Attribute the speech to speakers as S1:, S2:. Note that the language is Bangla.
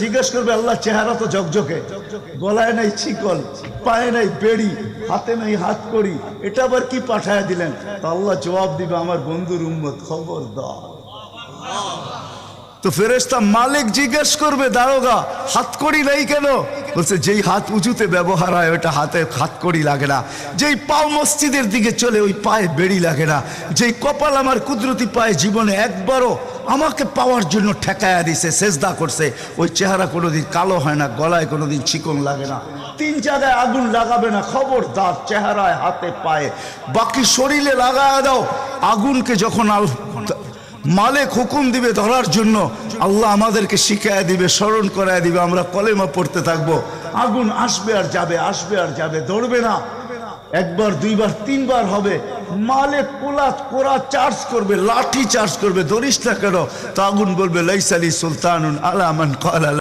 S1: জিজ্ঞেস করবে আল্লাহ চেহারা তো ঝকঝকে, গলায় নাই শিকল, পায়ে নাই বেড়ি, হাতে নাই হাত করি, এটা আবার কি পাঠায় দিলেন? তো আল্লাহ জবাব দিবে আমার বন্ধুর উম্মত খবরদার। তো ফেরেশতা মালিক জিজ্ঞেস করবে দারোগা হাতকড়ি নেই কেন? বলছে যেই হাত উঁচুতে ব্যবহার হয় ওটা হাতে হাতকড়ি লাগে না, যেই পাও মসজিদের দিকে চলে ওই পায়ে বেড়ি লাগে না, যেই কপাল আমার কুদরতি পায়ে জীবনে একবারও আমাকে পাওয়ার জন্য ঠেকায়া দিছে, সেজদা করছে, ওই চেহারা কোনোদিন কালো হয় না, গলায় কোনোদিন চিকন লাগে না, 3 জায়গায় আগুন লাগাবে না, খবরদার। চেহারায়, হাতে, পায়ে, বাকি শরীরে লাগায়া দাও। আগুনকে যখন মালিক হুকুম দিবে ধরার জন্য, আল্লাহ আমাদেরকে শিখায় দিবে, স্মরণ করায় দিবে, আমরা কলেমা পড়তে থাকবো। আগুন আসবে আর যাবে, আসবে আর যাবে, ধরবে না। একবার, দুইবার, 3বার হবে। মালিক কোরা চার্জ করবে, লাঠি চার্জ করবে, ধরিস না কেন? তো আগুন বলবে লাইসালি সুলতানুন আলা মান ক্বালা